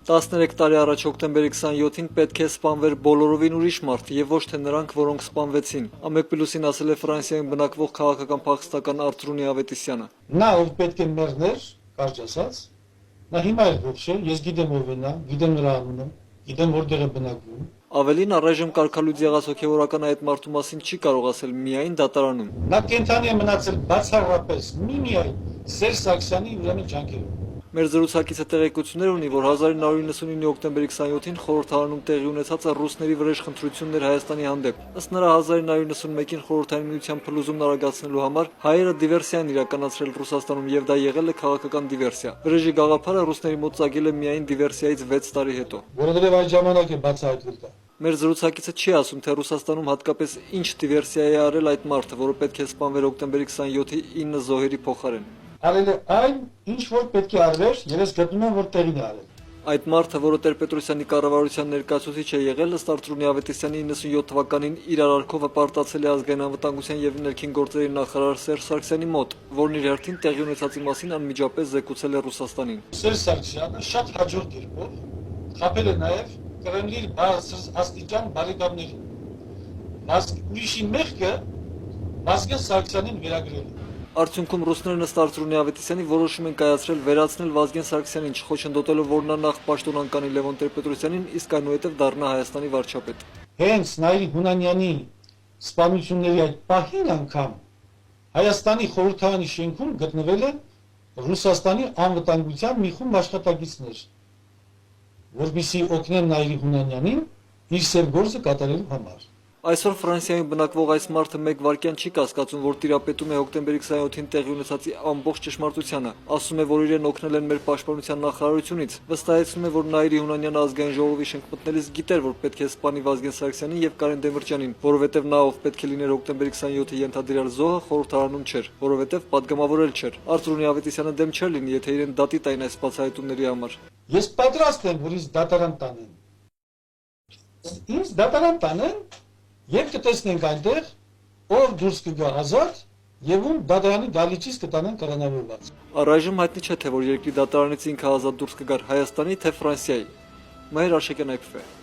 13 տարի առաջ հոկտեմբերի 27-ին պետք է սպանվեր բոլորովին ուրիշ մարդ եւ ոչ թե նրանք, որոնք սպանվեցին։ Ամեկ+-ին ասել է Ֆրանսիայում բնակվող քաղաքական փախստական Արթուր Ավետիսյանը։ Նա ով պետք է մեռներ, կարճ ասած, նա հիմա էլ ոչ է, ես գիտեմ ով է նա, գիտեմ նրա անունը, գիտեմ որտեղ է բնակվում։ Ավելին առայժմ կարգալույց եղած հոգևորական այդ մարդու մասին չի կարող ասել միայն դատարանում։ Նա կենթանի է մնացել բացառապես միմիայն Սերժ Սարգսյանի ուրեմն ջանքերով։ Մեր զրուցակիցը տեղեկություններ ունի, որ 1999-ի հոկտեմբերի 27-ին խորհրդարանում տեղի ունեցած ռուսների վրեժ խնդրություններ Հայաստանի հանդեպ։ Ըստ նրա 1991-ին խորհրդային միության փլուզումն արագացնելու համար հայերը դիվերսիա են իրականացրել Ռուսաստանում եւ դա եղել է քաղաքական դիվերսիա։ Վրեժի գաղափարը ռուսների մոտ ծագել է միայն դիվերսիայից 6 տարի հետո։ Որովհետև այդ ժամանակ է բացահայտվել դա։ Մեր զրուցակիցը չի ասում, թե Ռուսաստանում հատկապես ինչ դիվերսիա է արել այդ մարդը, որը պետք է սպանվեր հոկտեմբերի 27-ի 9 զոհերի փոխարեն։ Արել է այն, ինչ որ պետք է արվեր, եւ ես գտնում եմ, որ տեղին է արել։ Այդ մարդը, որը Տեր-Պետրոսյանի կառավարության ներկայացուցիչ է եղել, ըստ Արթուր Ավետիսյանի 97 թվականին իր արարքով հպարտացել է ազգային անվտանգության եւ ներքին գործերի նախարար Սերժ Սարգսյանի մոտ, որն իր հերթին տեղի ունեցածի մասին անմիջապես զեկուցել է Ռուսաստանին։ Սերժ Սարգսյանը շատ հաջող դիրքով խաբել է նաեւ Կրեմլի աստիճան բարեկամներին։ Ուրիշի մեղքը Վազգեն Սարգսյանին վերագրել է։ Արդյունքում ռուսներն ըստ Արթուր Ավետիսյանի որոշում են կայացրել վերացնել Վազգեն Սարգսյանին, չխոչընդոտելով, որ նա նախ պաշտոն անկանի Լևոն Տեր-Պետրոսյանին, իսկ այնուհետև դառնա Հայաստանի վարչապետ։ Հենց Նայիրի Հունանյանի սպանությունների այդ պահին անգամ Հայաստանի խորհրդարանի շենքում գտնվել է Ռուսաստանի անվտանգության մի խումբ աշխատակիցներ, որպեսզի օգնեն Նայիրի Հունանյանին իր սև գործը կատարելու համար։ Այսօր Ֆրանսիայում բնակվող այս մարդը մեկ վայրկյան չի կասկածում, որ տիրապետում է հոկտեմբերի 27-ին տեղի ունեցածի ամբողջ ճշմարտությանը։ Ասում է, որ իրեն օգնել են մեր պաշտպանության նախարարությունից։ Վստահեցնում է, որ Նայիրի Հունանյանը ազգային ժողովի շենք մտնելիս գիտեր, որ պետք է սպանի Վազգեն Սարգսյանին եւ Կարեն Դեմիրճյանին, որովհետեւ նա ով պետք է լիներ հոկտեմբերի 27-ի ենթադրյալ զոհը խորհրդարանում չէր, որովհետեւ պատգամավորել չէր։ Արթուր Ավետիսյանը դեմ չէր լինի, եթե իրեն դատի տային այս բացահայտումների համար։ Ես պատրաստ եմ, որ ինձ դատարան տանեն։ Ինձ դատարան տանեն Եվ կտեսնենք այնտեղ, ով դուրս կգա ազատ, եւ ում դատարանի գալիչից կտանեն կրանավորված։ Առայժմ հայտնի չէ, թե որ երկրի դատարանից ինքը ազատ դուրս կգար Հայաստանի, թե Ֆրանսիայի։ Մհեր Արշակյան, IPV